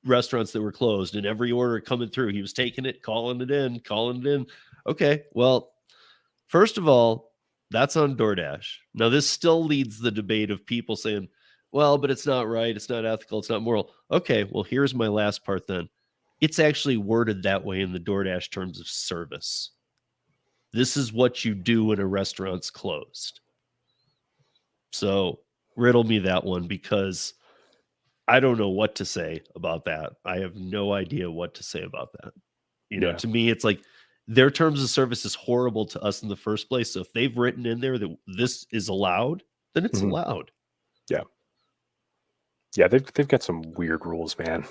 restaurants that were closed and every order coming through, he was taking it, calling it in. Okay, well, first of all, that's on DoorDash. Now, this still leads the debate of people saying, well, but it's not right. It's not ethical. It's not moral. Okay, well, here's my last part then. It's actually worded that way in the DoorDash terms of service. This is what you do when a restaurant's closed. So riddle me that one because I don't know what to say about that. I have no idea what to say about that. To me, it's like their terms of service is horrible to us in the first place. So if they've written in there that this is allowed, then it's allowed. Yeah. Yeah, they've got some weird rules, man.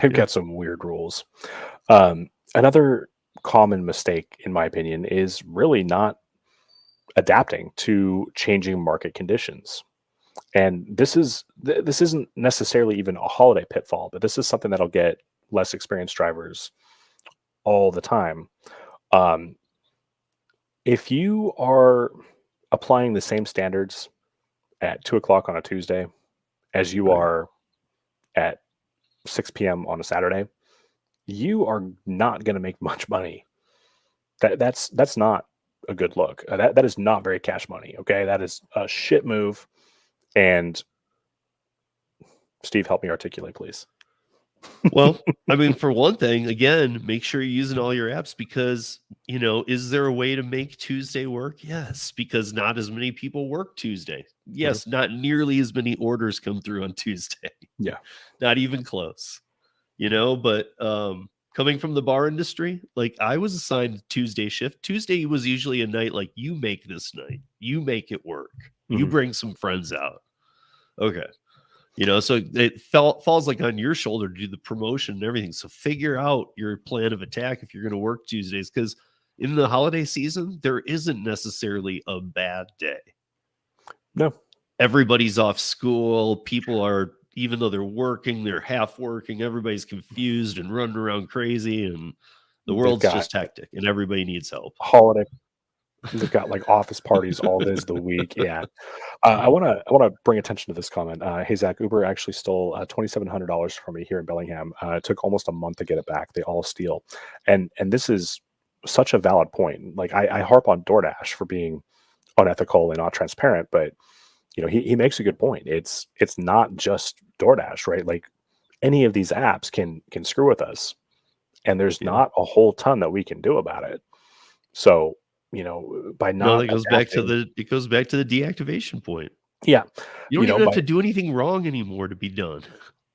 They've got some weird rules. Another common mistake, in my opinion, is really not adapting to changing market conditions. And this isn't necessarily even a holiday pitfall, but this is something that'll get less experienced drivers all the time. If you are applying the same standards at 2:00 on a Tuesday as you are at 6 p.m. on a Saturday, you are not going to make much money. That's not a good look. That is not very cash money. Okay, that is a shit move. And Steve, help me articulate, please. Well, I mean, for one thing, again, make sure you're using all your apps because, is there a way to make Tuesday work? Yes, because not as many people work Tuesday. Yes, not nearly as many orders come through on Tuesday. Yeah. Not even close, but coming from the bar industry, like I was assigned Tuesday shift. Tuesday was usually a night like you make this night, you make it work, you bring some friends out. Okay. So it falls like on your shoulder to do the promotion and everything. So figure out your plan of attack if you're going to work Tuesdays, because in the holiday season, there isn't necessarily a bad day. No. Everybody's off school. People are, even though they're working, they're half working. Everybody's confused and running around crazy. And The They've world's got just hectic, and everybody needs help. holiday. They've got like office parties all days of the week. Yeah. I wanna bring attention to this comment. Hey Zach, Uber actually stole $2,700 from me here in Bellingham. It took almost a month to get it back. They all steal, and this is such a valid point. Like I harp on DoorDash for being unethical and not transparent, but he makes a good point. It's not just DoorDash, right? Like any of these apps can screw with us, and there's Yeah. not a whole ton that we can do about it. So by No, not that goes back to adapting, the deactivation point. yeah, You don't even have by to do anything wrong anymore to be done.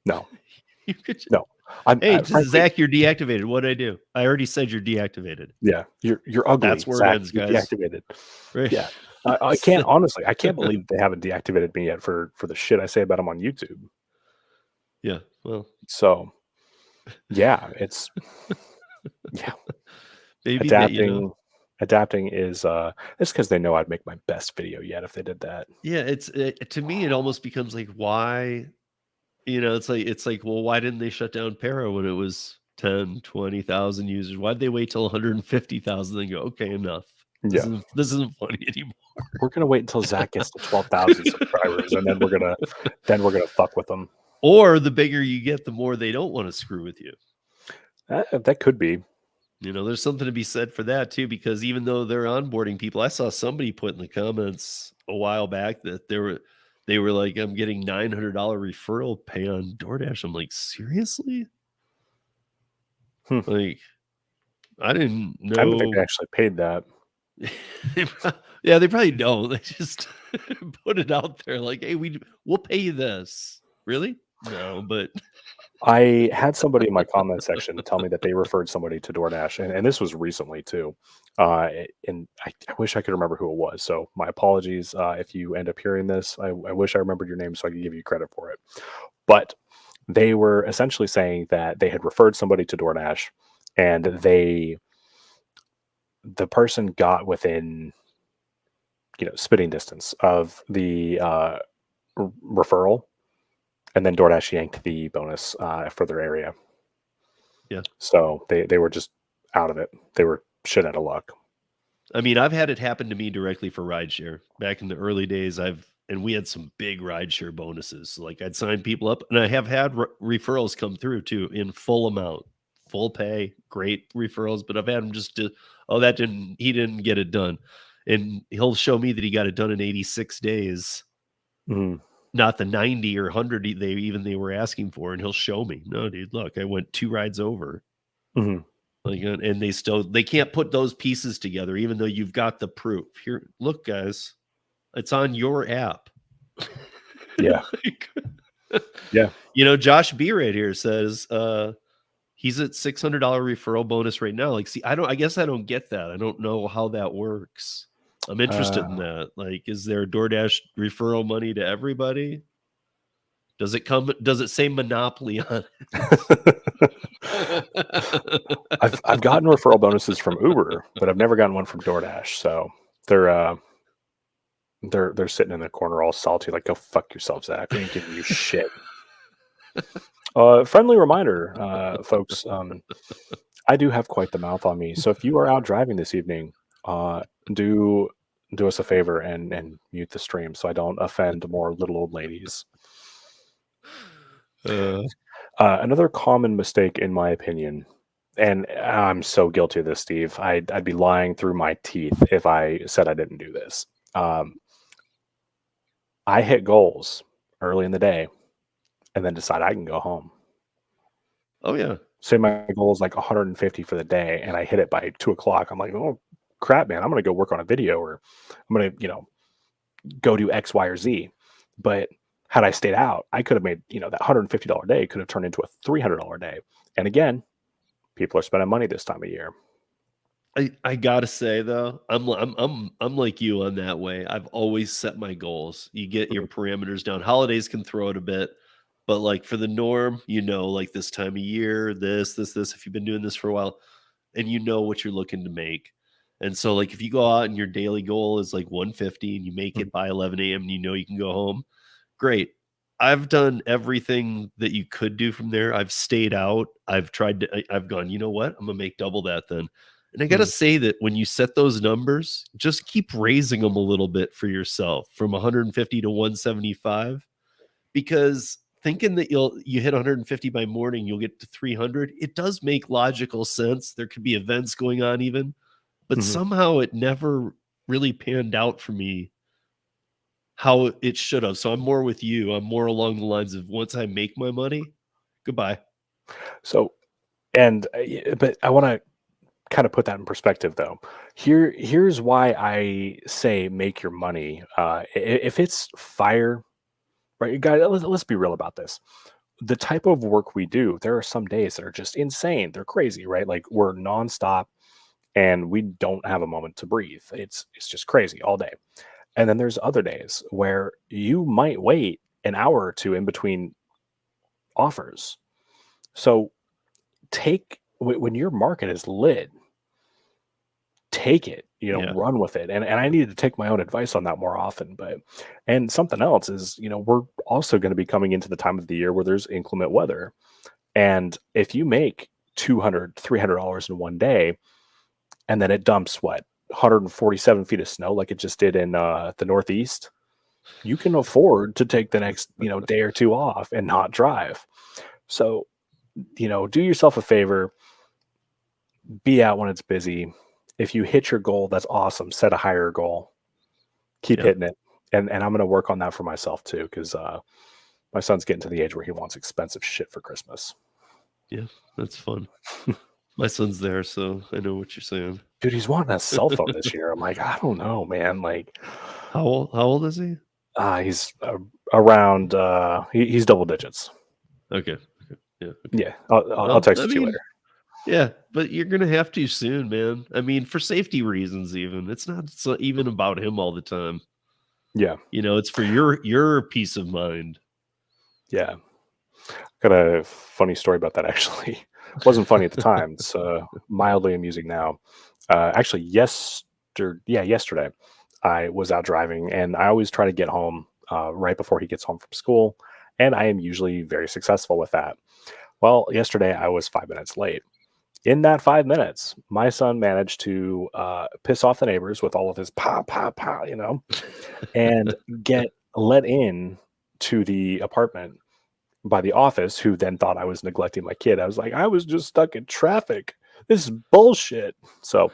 no, You could no, I'm hey, frankly, Zach, you're deactivated. What'd I do? I already said you're deactivated. yeah, you're ugly, That's where it Zach. ends, You're guys. deactivated. Right. Yeah, I can't honestly. I can't believe they haven't deactivated me yet for the shit I say about them on YouTube. Yeah. Well, So yeah, yeah, maybe adapting. Adapting is it's because they know I'd make my best video yet if they did that. yeah, to me, it almost becomes like, why, it's like, well, why didn't they shut down Para when it was 10, 20,000 users? Why'd they wait till 150,000 and go, okay, enough. This Yeah, isn't this isn't funny anymore. we're gonna wait until Zach gets to 12,000 subscribers, and then we're gonna fuck with them. Or the bigger you get, the more they don't want to screw with you. That could be. There's something to be said for that too, because even though they're onboarding people, I saw somebody put in the comments a while back that they were like, I'm getting $900 referral pay on DoorDash. I'm like, seriously? Hmm. Like, I didn't I don't think they know. actually paid that. Yeah, they probably don't. They just put it out there like, hey, we'll pay you this. Really? No, but I had somebody in my comment section tell me that they referred somebody to DoorDash, and this was recently too. And I wish I could remember who it was. So my apologies if you end up hearing this. I wish I remembered your name so I could give you credit for it. But they were essentially saying that they had referred somebody to DoorDash, and the person got within spitting distance of the referral, and then DoorDash yanked the bonus for their area. yeah. So they were just out of it. They were shit out of luck. I mean, I've had it happen to me directly for rideshare. Back in the early days, and we had some big rideshare bonuses. Like I'd sign people up, and I have had referrals come through too in full amount, full pay, great referrals. But I've had them he didn't get it done, and he'll show me that he got it done in 86 days, Mhm. not the 90 or 100 they were asking for, and he'll show me, no, dude, look, I went 2 rides over. Mhm. Like, and they can't put those pieces together, even though you've got the proof. Here, look, guys, it's on your app. Yeah. Like, Yeah. Josh B right here says he's at $600 referral bonus right now. Like, see, I guess I don't get that. I don't know how that works. I'm interested in that. Like, is there DoorDash referral money to everybody? Does it say Monopoly on I've gotten referral bonuses from Uber, but I've never gotten one from DoorDash. So they're they're sitting in the corner all salty, like go fuck yourself, Zach. We ain't giving you shit. Friendly reminder, folks. I do have quite the mouth on me, so if you are out driving this evening, do us a favor and mute the stream so I don't offend more little old ladies. Another common mistake, in my opinion, and I'm so guilty of this, Steve. I'd be lying through my teeth if I said I didn't do this. I hit goals early in the day and then decide I can go home. Oh yeah. Say my goal is like 150 for the day, and I hit it by 2 o'clock. I'm like, oh crap, man! I'm gonna go work on a video, or I'm gonna go do X, Y, or Z. But had I stayed out, I could have made that $150 day could have turned into a $300 day. And again, people are spending money this time of year. I gotta say though, I'm like you on that way. I've always set my goals. You get your parameters down. Holidays can throw it a bit, but like for the norm, like this time of year, this, if you've been doing this for a while, and you know what you're looking to make. And so like if you go out and your daily goal is like 150 and you make it by 11 a.m. and you know you can go home, great. I've done everything that you could do from there. I've stayed out. I've gone, you know what? I'm gonna make double that then. And I gotta Mhm. say that when you set those numbers, just keep raising them a little bit for yourself from 150 to 175, because thinking that you hit 150 by morning, you'll get to 300. It does make logical sense. There could be events going on even, but Mhm. somehow it never really panned out for me how it should have. So I'm more with you. I'm more along the lines of once I make my money, goodbye. So, and but I want to kind of put that in perspective, though. Here's why I say make your money. If it's fire, right, guys, let's be real about this. The type of work we do, there are some days that are just insane. They're crazy, right? Like we're nonstop and we don't have a moment to breathe. It's just crazy all day. And then there's other days where you might wait an hour or two in between offers. So when your market is lit, take it, Yeah. run with it. And I need to take my own advice on that more often. But and something else is, we're also going to be coming into the time of the year where there's inclement weather. And if you make $200, $300 in one day, and then it dumps what 147 feet of snow like it just did in the Northeast, you can afford to take the next day or two off and not drive. So do yourself a favor, be out when it's busy. If you hit your goal, that's awesome. Set a higher goal, keep Yeah. hitting it. And I'm going to work on that for myself too, because my son's getting to the age where he wants expensive shit for Christmas. Yeah. That's fun. My son's there, so I know what you're saying. Dude, he's wanting a cell phone this year. I'm like, I don't know, man. Like, How old is he? he's around. He's double digits. Okay. Okay. Yeah. Okay. Yeah, I'll Well, text I it to you mean, later. yeah, but you're gonna have to soon, man. I mean, for safety reasons, even it's not even about him all the time. Yeah, It's for your peace of mind. yeah. Got a funny story about that actually. Wasn't funny at the time. It's mildly amusing now. Actually, yesterday, I was out driving, and I always try to get home right before he gets home from school, and I am usually very successful with that. Well, yesterday I was 5 minutes late. In that 5 minutes, my son managed to piss off the neighbors with all of his pa pa pa, and get let in to the apartment by the office, who then thought I was neglecting my kid. I was like, I was just stuck in traffic. This is bullshit. So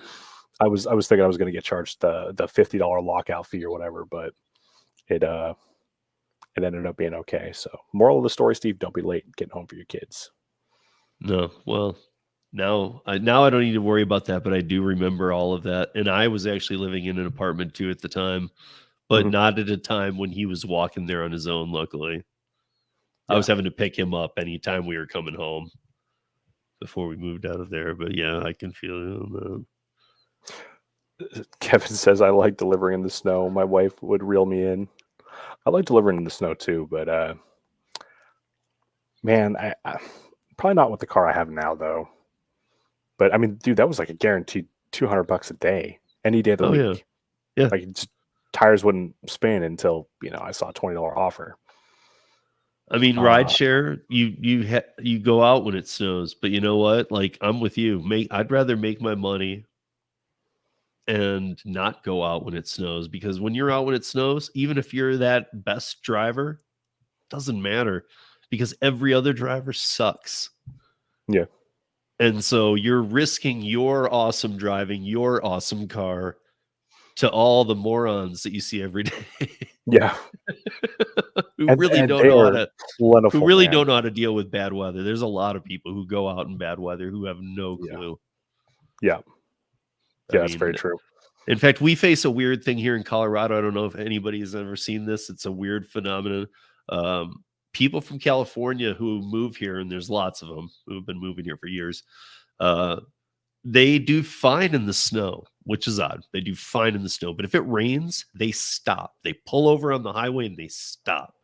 I was thinking I was going to get charged the $50 lockout fee or whatever, but it it ended up being okay. So moral of the story, Steve, don't be late getting home for your kids. No, well, now I don't need to worry about that, but I do remember all of that. And I was actually living in an apartment too at the time, but Mhm. not at a time when he was walking there on his own, luckily. I was Yeah. having to pick him up anytime we were coming home before we moved out of there. But yeah, I can feel you on that. Kevin says I like delivering in the snow. My wife would reel me in. I like delivering in the snow too, but man, I probably not with the car I have now though. But I mean, dude, that was like a guaranteed $200 a day, any day of the Oh yeah. week. Yeah. Like just, tires wouldn't spin until I saw a $20 offer. I mean, Uh, rideshare, you go out when it snows, but you know what? Like I'm with you. I'd rather make my money and not go out when it snows, because when you're out when it snows, even if you're that best driver, doesn't matter because every other driver sucks. yeah, And so you're risking your awesome driving, your awesome car to all the morons that you see every day yeah, who and really and don't they know how are to who plentiful, really man. don't know how to deal with bad weather. There's a lot of people who go out in bad weather who have no Yeah, clue. yeah, I yeah. That's very mean, true. in fact, we face a weird thing here in Colorado. I don't know if anybody has ever seen this. It's a weird phenomenon. People from California who move here, and there's lots of them who have been moving here for years. Uh, they do fine in the snow, which is odd. They do fine in the snow, but if it rains, they stop. They pull over on the highway and they stop.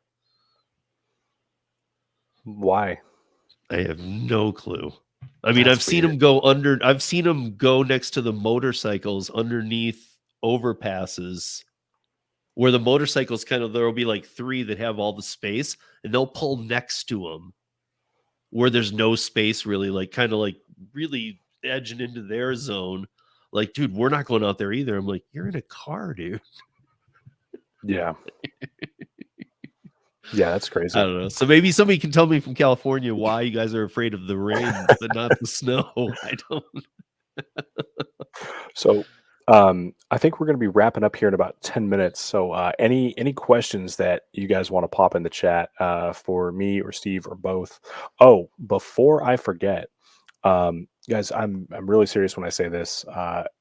Why? I have no clue. I mean, That's weird. I've seen them go next to the motorcycles underneath overpasses where the motorcycles there'll be like 3 that have all the space, and they'll pull next to them where there's no space really, like kind of like really edging into their zone. Like, dude, we're not going out there either. I'm like, you're in a car, dude. Yeah. Yeah, that's crazy. I don't know. So maybe somebody can tell me from California why you guys are afraid of the rain but not the snow. I don't. So I think we're going to be wrapping up here in about 10 minutes. So any questions that you guys want to pop in the chat for me or Steve or both? Oh, before I forget, guys, I'm really serious when I say this.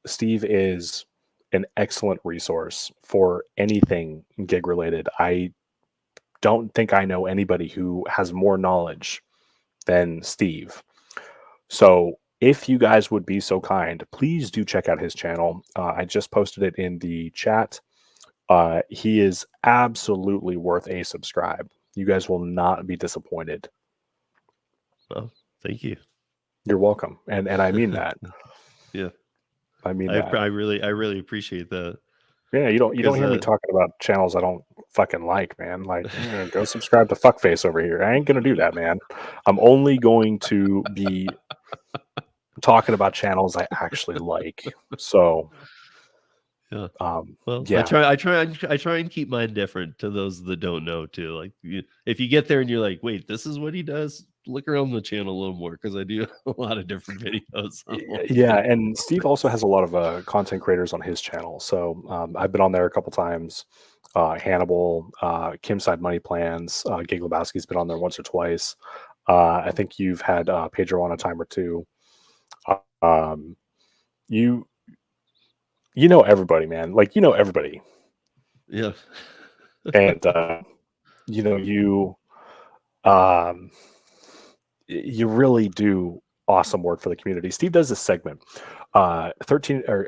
Steve is an excellent resource for anything gig related. I don't think I know anybody who has more knowledge than Steve. So if you guys would be so kind, please do check out his channel. I just posted it in the chat. He is absolutely worth a subscribe. You guys will not be disappointed. Well, thank you. You're welcome. And I mean that. Yeah. I mean that. that. I really appreciate that. Yeah, you don't hear me talking about channels I don't fucking like, man. Like, go subscribe to Fuckface over here. I ain't gonna do that, man. I'm only going to be talking about channels I actually like. So, yeah. Well, yeah. I try and keep mine different to those that don't know too. Like, if you get there and you're like, wait, this is what he does, look around the channel a little more because I do a lot of different videos. Yeah, and Steve also has a lot of content creators on his channel. So I've been on there a couple times. Hannibal, Kim Side Money Plans, Gig Lebowski's been on there once or twice. I think you've had Pedro on a time or two. You know everybody, man. Like, you know everybody. Yeah. And you really do awesome work for the community. Steve does this segment, 13 or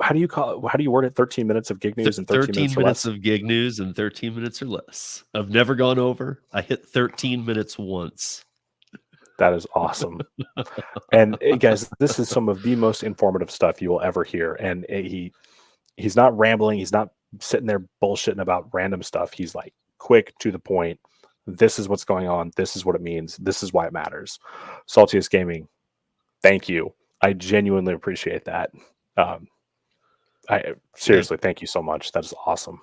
how do you word it? 13 minutes of gig news and 13 minutes of gig news and 13 minutes or less. I've never gone over. I hit 13 minutes once. That is awesome. And guys, this is some of the most informative stuff you will ever hear. And he's not rambling. He's not sitting there bullshitting about random stuff. He's like quick to the point. This is what's going on. This is what it means. This is why it matters. Saltiest Gaming, thank you. I genuinely appreciate that. I seriously, thank you so much. That is awesome.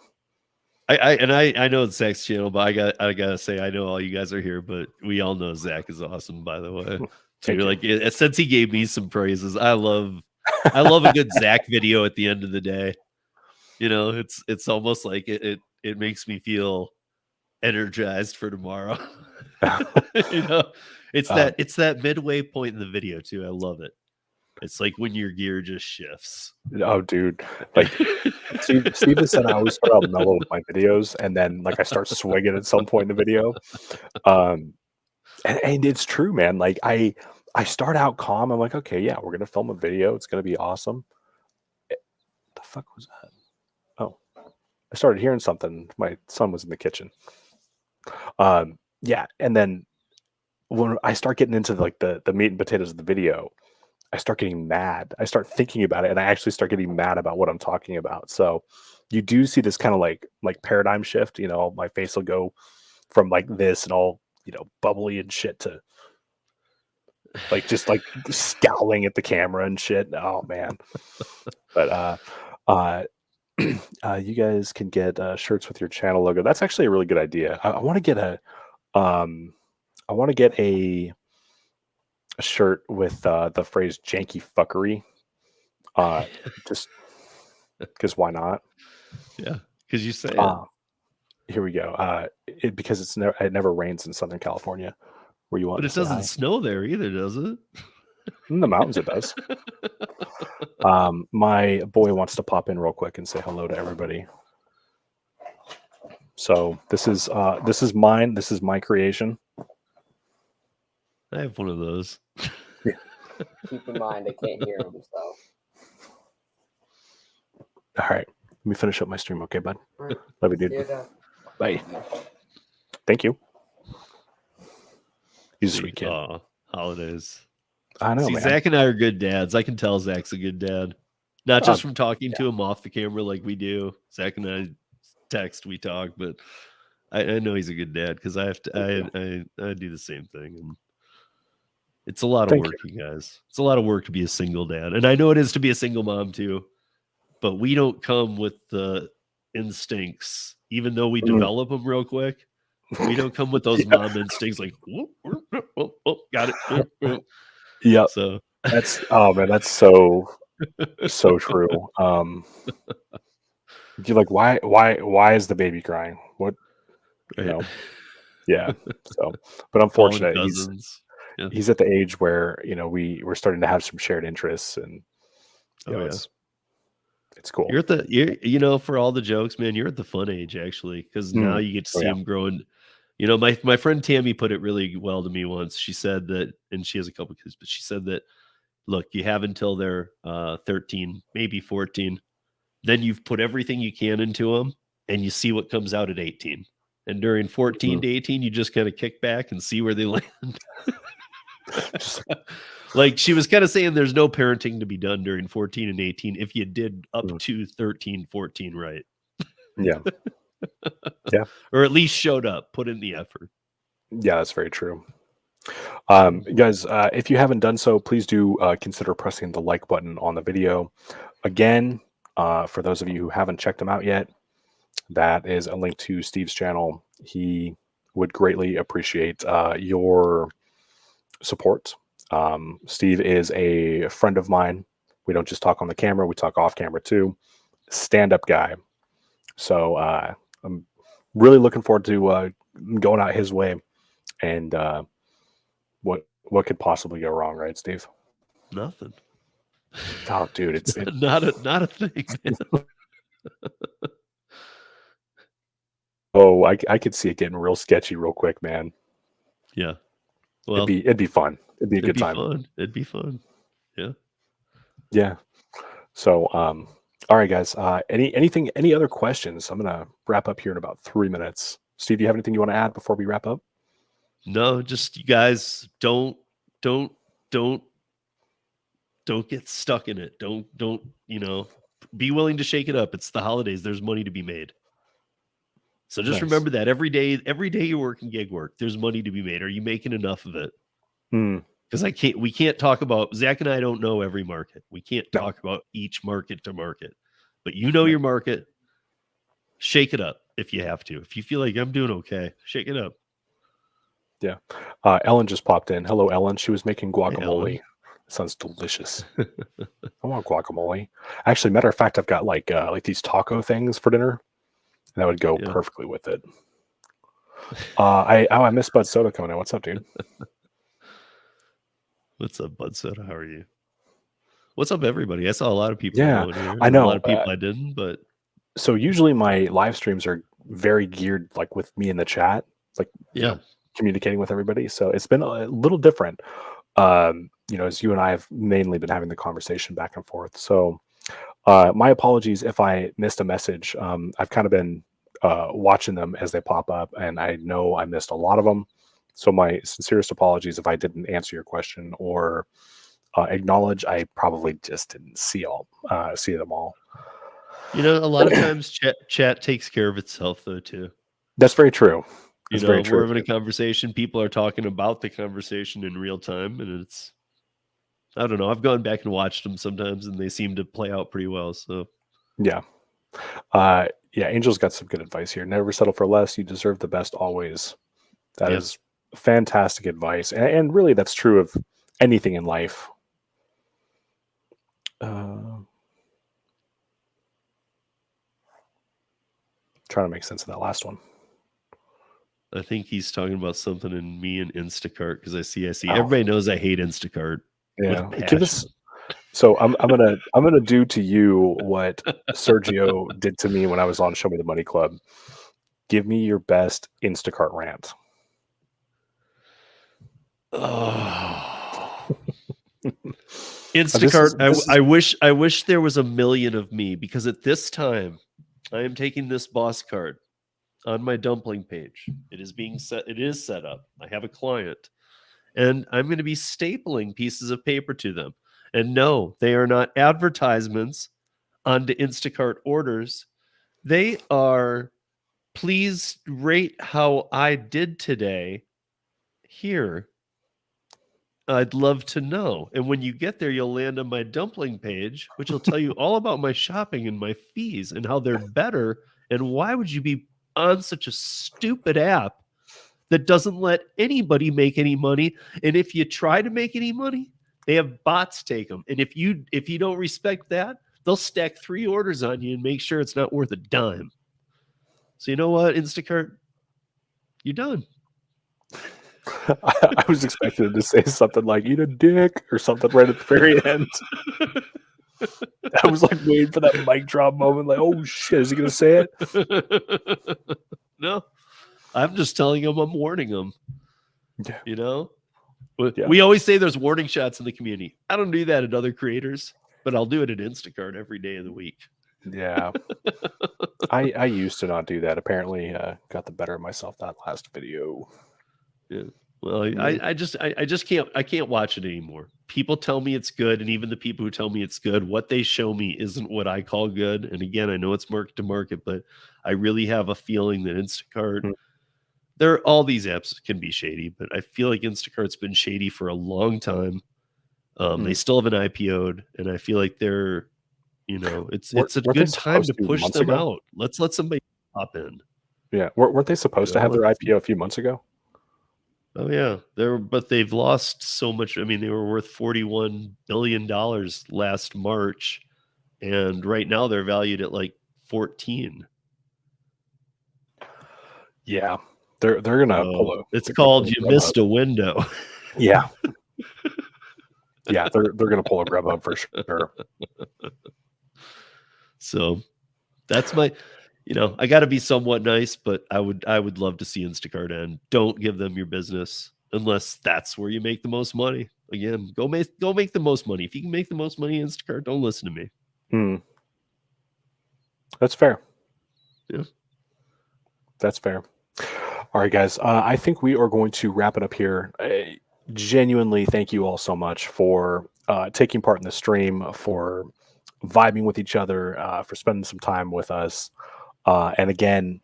I know it's Zach's channel, but I gotta say, I know all you guys are here, but we all know Zach is awesome, by the way. Too. Like, since he gave me some praises, I love a good Zach video at the end of the day. You know, it's almost like it makes me feel energized for tomorrow. You know, it's that midway point in the video too. I love it. It's like when your gear just shifts. Oh, dude! Like Steven said, I always start out mellow with my videos, and then like I start swinging at some point in the video. And it's true, man. Like I start out calm. I'm like, okay, yeah, we're gonna film a video. It's gonna be awesome. The fuck was that? Oh, I started hearing something. My son was in the kitchen. Yeah, and then when I start getting into like the meat and potatoes of the video, I start getting mad. I start thinking about it, and I actually start getting mad about what I'm talking about. So you do see this kind of like paradigm shift. You know, my face will go from like this and all, you know, bubbly and shit to like just like scowling at the camera and shit. Oh man. But you guys can get shirts with your channel logo. That's actually a really good idea. I want to get a shirt with the phrase "janky fuckery," just because why not? Yeah, because you say it. Here we go. Because it never rains in Southern California, where you want. But it doesn't snow there either, does it? In the mountains, it does. My boy wants to pop in real quick and say hello to everybody. So this is mine. This is my creation. I have one of those. Keep in mind, I can't hear him, so. All right. Let me finish up my stream, okay, bud? Right. Love you, dude. Bye. Thank you. He's a sweet kid. Holidays. I know, See, man. Zach and I are good dads. I can tell Zach's a good dad. Not just from talking to him off the camera like we do. Zach and I text, we talk, but I know he's a good dad because I have to. I do the same thing, and it's a lot of work, you guys. It's a lot of work to be a single dad, and I know it is to be a single mom too. But we don't come with the instincts, even though we develop them real quick. We don't come with those mom instincts like, whoop, whoop, whoop, whoop, got it. Whoop, whoop. Yep. So that's that's so true. You're like, why is the baby crying? What, you know? Yeah. So, but unfortunately, he's at the age where we're starting to have some shared interests, and it's cool. You're for all the jokes, man. You're at the fun age actually, because now you get to see him growing. My friend Tammy put it really well to me once. She said that, and she has a couple kids, but she said that, look, you have until they're 13, maybe 14. Then you've put everything you can into them, and you see what comes out at 18. And during 14 to 18, you just kind of kick back and see where they land. Like she was kind of saying there's no parenting to be done during 14 and 18 if you did up to 13, 14 right. Yeah. Yeah. Or at least showed up, put in the effort. Yeah, that's very true. Guys, if you haven't done so, please do consider pressing the like button on the video. Again, for those of you who haven't checked him out yet, that is a link to Steve's channel. He would greatly appreciate your support. Steve is a friend of mine. We don't just talk on the camera, we talk off camera too. Stand-up guy. So I'm really looking forward to going out his way. And what could possibly go wrong, right, Steve? Nothing. Oh, dude, it's not a thing, man. Oh, I could see it getting real sketchy real quick, man. Yeah. Well, it'd be fun. It'd be a good time. It'd be fun. Yeah. Yeah. So, all right, guys. Any other questions? I'm gonna wrap up here in about 3 minutes. Steve, do you have anything you want to add before we wrap up? No, just you guys don't get stuck in it. Don't be willing to shake it up. It's the holidays. There's money to be made. So just remember that every day you're working gig work, there's money to be made. Are you making enough of it? Because we can't talk about, Zach and I don't know every market. We can't talk about each market to market, but your market. Shake it up if you have to. If you feel like I'm doing okay, shake it up. Yeah. Ellen just popped in. Hello, Ellen. She was making guacamole. Hey, sounds delicious. I want guacamole. Actually, matter of fact, I've got like these taco things for dinner. And that would go perfectly with it. I missed Bud Soda coming in. What's up, dude? What's up, Bud Soda? How are you? What's up, everybody? I saw a lot of people. Yeah, here. I know. A lot of people I didn't, but so usually my live streams are very geared like with me in the chat, like communicating with everybody. So it's been a little different. As you and I have mainly been having the conversation back and forth. So my apologies if I missed a message. I've kind of been watching them as they pop up, and I know I missed a lot of them. So my sincerest apologies if I didn't answer your question or acknowledge. I probably just didn't see them all. A lot of times chat takes care of itself, though, too. That's very true. That's very true. We're having a conversation. People are talking about the conversation in real time, and it's, I don't know. I've gone back and watched them sometimes, and they seem to play out pretty well. So, yeah. Angel's got some good advice here. Never settle for less. You deserve the best always. That is fantastic advice. And really, that's true of anything in life. Trying to make sense of that last one. I think he's talking about something in me and Instacart, because I see. Everybody knows I hate Instacart. Yeah, give us. So I'm gonna do to you what Sergio did to me when I was on Show Me the Money Club. Give me your best Instacart rant. Oh. Instacart. I wish there was a million of me, because at this time I am taking this boss card on my dumpling page. It is set up. I have a client, and I'm going to be stapling pieces of paper to them. And no, they are not advertisements onto Instacart orders. They are, please rate how I did today here. I'd love to know. And when you get there, you'll land on my dumpling page, which will tell you all about my shopping and my fees and how they're better. And why would you be on such a stupid app that doesn't let anybody make any money? And if you try to make any money, they have bots take them. And if you don't respect that, they'll stack 3 orders on you and make sure it's not worth a dime. So you know what, Instacart? You're done. I was expecting him to say something like "eat a dick" or something right at the very end. I was like waiting for that mic drop moment, like, "Oh shit, is he gonna say it?" No, I'm just telling him, I'm warning him. Yeah. You know, Yeah. we always say there's warning shots in the community. I don't do that at other creators, but I'll do it at Instacart every day of the week. Yeah. I used to not do that. Apparently, got the better of myself that last video. Yeah. Well, I just can't watch it anymore. People tell me it's good, and even the people who tell me it's good, what they show me isn't what I call good. And again, I know it's market to market, but I really have a feeling that Instacart, all these apps can be shady, but I feel like Instacart's been shady for a long time. They still haven't IPO'd, and I feel like they're, it's a good time to push them out. Let's let somebody pop in. Yeah, weren't they supposed to have their IPO a few months ago? Oh yeah, but they've lost so much. I mean, they were worth $41 billion last March, and right now they're valued at like 14. Yeah, they're gonna pull it's called you missed a window. Yeah. Yeah, they're gonna pull a Grubhub for sure. So that's my, I got to be somewhat nice, but I would love to see Instacart end. Don't give them your business unless that's where you make the most money. Again, go make the most money. If you can make the most money in Instacart, don't listen to me. That's fair. Yeah, that's fair. All right, guys. I think we are going to wrap it up here. Genuinely, thank you all so much for taking part in the stream, for vibing with each other, for spending some time with us. And again,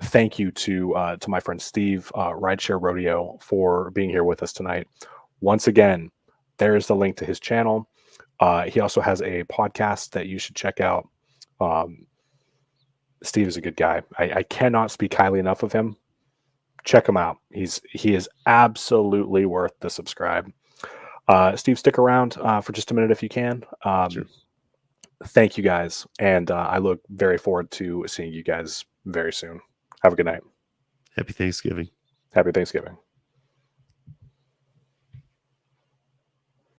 thank you to my friend Steve, Rideshare Rodeo, for being here with us tonight. Once again, there's the link to his channel. He also has a podcast that you should check out. Steve is a good guy. I cannot speak highly enough of him. Check him out. He is absolutely worth the subscribe. Steve, stick around for just a minute if you can. Sure. Thank you guys, and I look very forward to seeing you guys very soon. Have a good night. Happy Thanksgiving. Happy Thanksgiving.